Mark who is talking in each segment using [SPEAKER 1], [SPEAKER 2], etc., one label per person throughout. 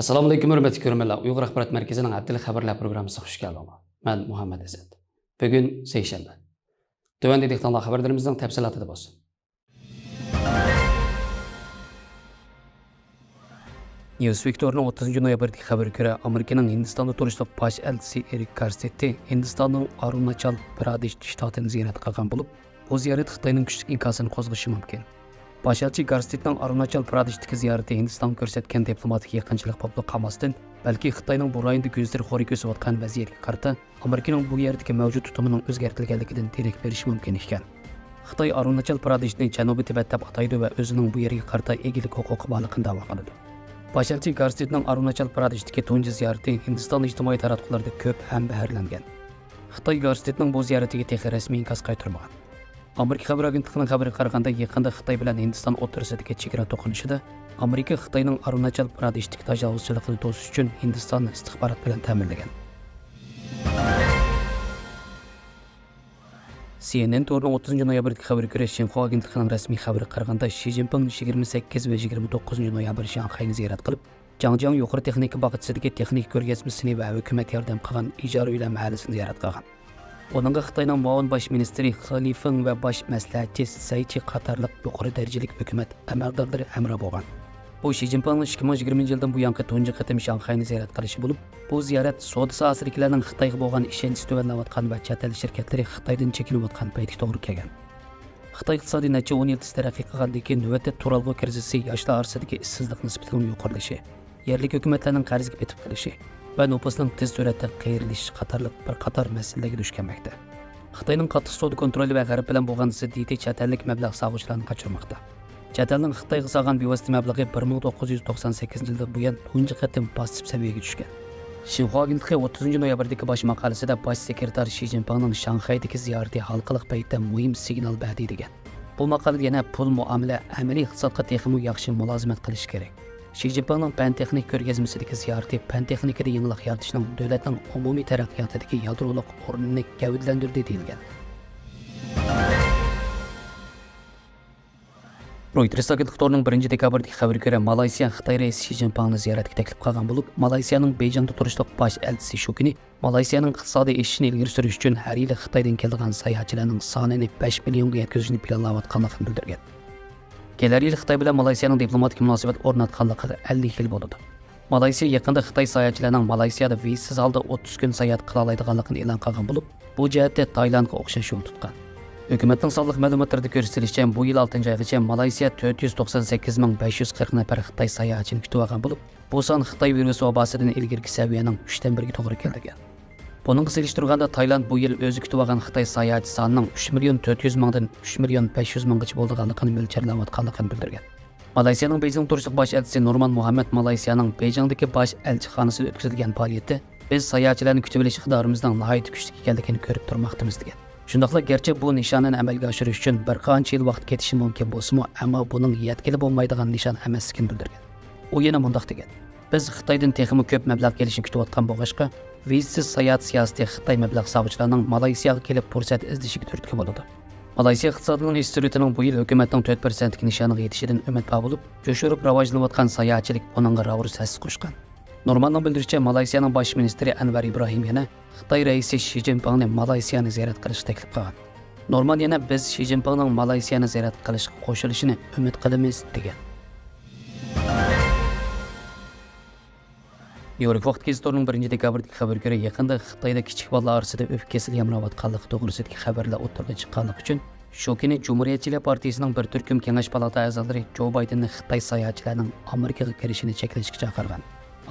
[SPEAKER 1] Assalomu alaykum hurmatli ko'ruvchilar. Uyg'ur axborot markazining haftalik xabarlar programmasiga xush keldinglar. Men Muhammad Azad. Bugun seshanba. Tövəndəki xəbərlərimizin təfsilatı bo'lsin. Newsweek 30 noyabrdagi xabarga ko'ra, Amerikaning Hindistonda turishliq bosh elchisi Erik Garcetti Hindistonning Arunachal Pradesh shtatini ziyorat qilgan bo'lib, bu ziyorat Xitoyning kuchli inkosini qo'zg'ashi mumkin. Bosh elchi Garcettining Arunachal Pradeshdagi ziyorati Hindiston ko'rsatgan diplomatik yaqinchilik bo'lib qolmasdan, balki Xitoyning bu rayonda ko'zlari xo'rik o'sayotgan vaziyatga qarata Amerikaning bu yerdagi mavjud tutumining o'zgartirilganligidan derak berishi mumkin ekan. Xitoy Arunachal Pradeshni Janubiy Tibet deb ataydi va o'zining bu yerga qarata egilik huquqi borligini da'vo qiladi. Bosh elchi Garcettining Arunachal Pradeshdagi tunji ziyorati Hindiston ijtimoiy tarmoqlarida ko'p ham baharlangan. Xitoy Garcettining bu ziyoratiga texnik rasmiy inkos qaytarmagan. Amerika xabar agentligining xabariga qaraganda, yaqinda Xitoy bilan Hindiston o'rtasidagi chegara to'qinishida Amerika Xitoyning Arunachal Pradeshdagi tajovuzchilikni to'sish uchun Hindistonni istixborot bilan ta'minlagan. CNN 30 noyabrdagi xabarga ko'ra, Xinhua agentligining rasmiy xabariga qaraganda, Xi Jinping 28 va 29 noyabr Shanxayni ziyorat qilib, Zhangjiang yuqori texnika bog'ichidagi texnik ko'rgazmasini va hukumat yordam qilgan ijara uylar mahallasini ziyorat qilgan. Onunla Xitoyning muavin bosh ministri Li Feng va bosh maslahatchi Cai Chi qatorliq yuqori darajalik hukumat amaldorlari hamroh bo'lgan. Bu Xi Jinpingning 2020-yildan bu yangi tunji qatim Shanxayni ziyorat qilishi bo'lib, bu ziyorat savdo sohasidagilarning Xitoyga bo'lgan ishonchi tuvanlayotgan va chet el shirkatlari Xitoydan chekinayotgan paytga to'g'ri kelgan. Xitoy iqtisodiy necha 10 yil taraqqiy qilgandan keyin navbatda turalg'u krizisi, yoshlar orasidagi ishsizlik nisbatining yuqorilashi, yerlik hukumatlarning qarzga petib qilishi va nüfusning tez sur'atda qayrilishi qatorliq bir qator masalalarga duch kelmoqda. Xitoyning qattiq savdo kontroli va g'arb bilan bo'lgan ziddiyati chet ellik mablag' sog'uvchilarni qochirmoqda. Chet elning Xitoyga solgan bevosita mablag'i 1998-yilda buyon tunji qatim bosib saviyaga tushgan. Xinhua agentligi 30 noyabrdagi bosh maqolasida bosh sekretar Xi Jinpingning Shanxaydagi ziyorati xalqaro paytda muhim signal berdi degan. Bu maqolada yana pul muomala, amaliy iqtisodga texnik yaxshi mulozimat qilish kerak. Xi Jinpingning pan texnik ko'rgazmasidagi ziyorati pan texnikada yangilik yaratishning davlatning umumiy taraqqiyotidagi yadrolik o'rnini gavdlantirdi deyilgan. Reuters agentligining 1-dekabrdagi xabariga ko'ra, Malayziya Xitoy raisi Xi Jinpingni ziyoratga taklif qilgan bo'lib, Malayziyaning Beyjingda turishliq bosh elchisi shu kuni Malayziyaning iqtisodiy o'sishini ilgari surish uchun har yili Xitoydan kelgan sayohatchilarning sonini 5 millionga yetkazishni planlayotganligini bildirgan. Kelar yil Xitoy bilan Malayziyaning diplomatik munosabat o'rnatganligiga 50 yil bo'ldi. Malayziya yaqinda Xitoy sayohatchilarining Malayziyada vizasiz holda 30 kun sayohat qila oladiganligini e'lon qilgan bo'lib, bu jihatda Tailandga o'xshash yo'l tutgan. Hukumatning sonliq ma'lumotlarida ko'rsatilishicha, bu yil 6-oygacha Malayziya 498,540 nafar Xitoy sayohatchini kutib olgan bo'lib, bu son Xitoy virus vabosidan ilgirgi saviyaning 3/1ga to'g'ri kelgan. Buningga solishtirganda Tailand bu yil o'zi kutib olgan Xitoy sayohatchi sonining 3,400,000dan 3,500,000gacha bo'lganligini mo'ljallanayotganligini bildirgan. Malayziyaning Beyjing turishliq bosh elchisi Nurman Muhammad Malayziyaning Beyjingdagi bosh elchixonasida o'tkazilgan faoliyatda biz sayohatchilarni kutib olish iqtidorimizning nihoyat kuchli ekanligini ko'rib turmoqdamiz degan. Shundaqla garchi bu nishonni amalga oshirish uchun bir qancha yil vaqt ketishi mumkin bo'lsa-mu, ammo buning yetkili bo'lmaydigan nishon emasligini bildirgan. U yana mundaq degan: biz Xitoydan texnik ko'p mablag' kelishini kutayotgan bo'lg'achqa, vizasiz sayohat siyosati Xitoy mablag' sog'uvchilarining Malayziyaga kelib fursat izlashiga turtki bo'ladi. Malayziya iqtisodining institutining bu yil hukumatning 4% nishoniga yetishidan umidvor bo'lib, jo'shirib rivojlanayotgan sayohatchilik buningga ravus hassa qo'shgan. Normalning bildirishicha, Malayziyaning bosh ministri Anwar Ibrahim yana Xitoy raisi Xi Jinpingni Malayziyani ziyorat qilishni taklif qilgan. Normal yana biz Xi Jinpingning Malayziyani ziyorat qilishga qo'shilishini umid qilamiz degan. Yevropa vaqt gazetasining 1-dekabrdagi xabarga ko'ra, yaqinda Xitoyda kichik bolalar orasida o'pka kasali yamrayotganligi to'g'risidagi xabarlar o'tirg'i chiqqanligi uchun shu kuni Cumhuriyetchilar partiyasining bir turkum kengash palata a'zolari Jo Baydenni Xitoy sayohatchilarining Amerikaga kirishini cheklashga chaqirgan.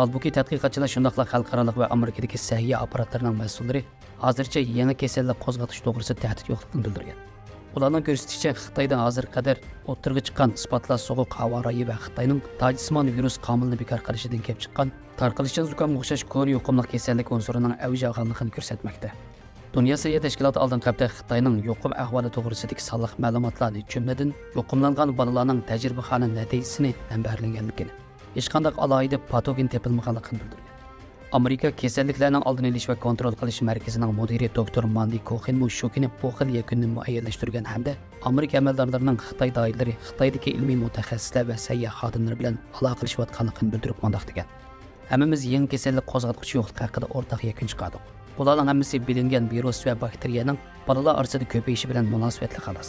[SPEAKER 1] Albuki tadqiqotchilar shundaqla xalqaro va Amerikadagi sahiyya apparatlarining mas'ullari hozircha yangi kasallik qo'zg'atish to'g'risida tahdid yo'qligini bildirgan. Ularning ko'rsatishicha, Xitoyda hozir qadar o'tirg'i chiqqan isbotlar sovuq havo rayi va Xitoyning tajismon virus qomilini bekor qilishidan kelib chiqqan tarqalishchan zukamga o'xshash ko'r yuqumli kasallik unsurining avj olganligini ko'rsatmoqda. Dunyo sahiyya tashkiloti oldingi hafta Xitoyning yuqum ahvoli to'g'risidagi sonliq ma'lumotlarni, jumladan yuqumlangan bolalarning tajribaxona natijasini berganligini, hech qanday alohida patogen topilmaganligini bildirgan. Amerika kasalliklarning oldini olish va kontrol qilish markazining mudiri doktor Mandy Cohen shu kuni bu xil yakunni muayyanlashtirgan hamda Amerika amaldorlarining Xitoy doiralari Xitoydagi ilmiy mutaxassislar va sayyoh xodimlar bilan aloqa qilishayotganligini bildirib, mundaq degan: Hammamiz yangi kasallik qo'zg'atuvchi yo'qlik haqida o'rtaq yakun chiqardik. Bularning hammasi bilingan virus va bakteriyaning bolalar orasida ko'payishi bilan munosabatli xolos.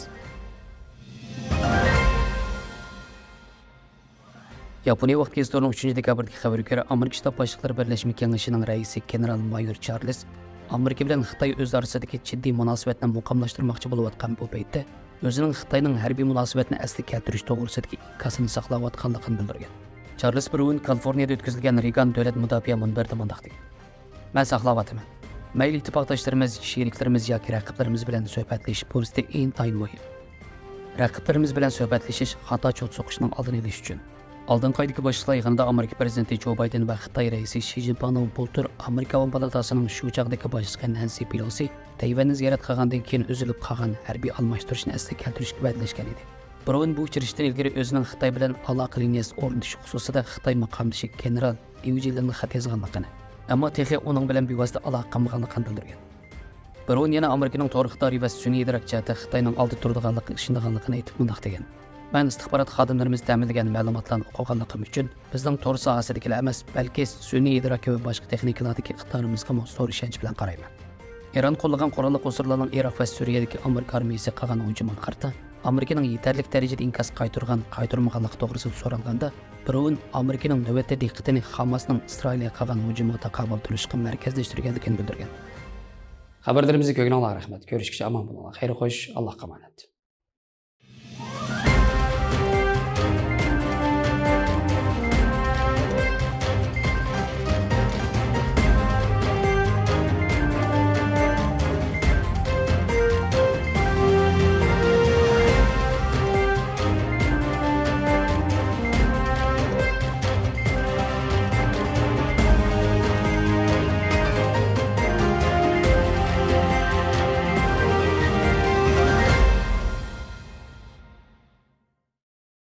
[SPEAKER 1] Yaponiya vaqt gazetlarining 3 dekabrdagi xabariga ko'ra, Amerika Shtat Boshliqlar Birlashma Kengashining raisi general-mayor Charles Amerika bilan Xitoy o'z orasidagi jiddiy munosabatni muqamlashtirmoqchi bo'layotgan bu paytda o'zining Xitoyning harbiy munosabatni asli keltirish to'g'risidagi kasini saqlayotganligini bildirgan. Charles Brown Kaliforniyada o'tkazilgan Reagan davlat mudofaa munbarida mundaq dedi: "Men saqlayapman. Mayli ittifoqdoshlarimiz, sheriklarimiz yoki raqiblarimiz bilan suhbatlashish fursati intayin muhim. Raqiblarimiz bilan suhbatlashish xato cho't so'qishning oldini olish uchun. Oldingi oydagi boshliqlar yig'inida Amerika prezidenti Jo Bayden va Xitoy raisi Shi Jinpingning bultur Amerika palatasining shu chaqdagi boshlig'i Nansi Pelosi Tayvanni ziyorat qilgandan keyin uzilib qolgan harbiy almashtirishni asli keltirishga va'dalashgan edi. Brown bu uchrashishdan ilgari o'zining Xitoy bilan aloqa liniyasi o'rnatish xususida Xitoy maqomdashi general Liu Jilinga xat yozganligini, ammo texnik uning bilan bevosita aloqa qilmaganligini bildirgan. Brown yana Amerikaning to'g'ri va sun'iy idrok jihati Xitoyning oldi turadiganligini ishonganligini aytib mundaq degan: "Men istixborot xodimlarimiz ta'minlagan ma'lumotlarni o'qiganligim uchun bizning to'g'ri sohasidagilar emas, balki sun'iy idrok va boshqa texnikalardagi iqtidorimizga zo'r ishonch bilan qarayman." Iran qo'llagan qurolli qo'shinlarning Iroq va Suriyadagi Amerika armiyasi qilgan hujumiga qarata Amerikaning yetarli darajada inkos qaytarmaganligi to'g'risida so'ralganda, Brown Amerikaning navbatda diqqatini Hamasning Isroilga qilgan hujumiga taqobil turishga markazlashtirganligini bildirgan. Xabarlarimizga ko'ngilingizga rahmat. Ko'rishguncha omon bo'linglar. Xayr xo'sh, Allohga omonat.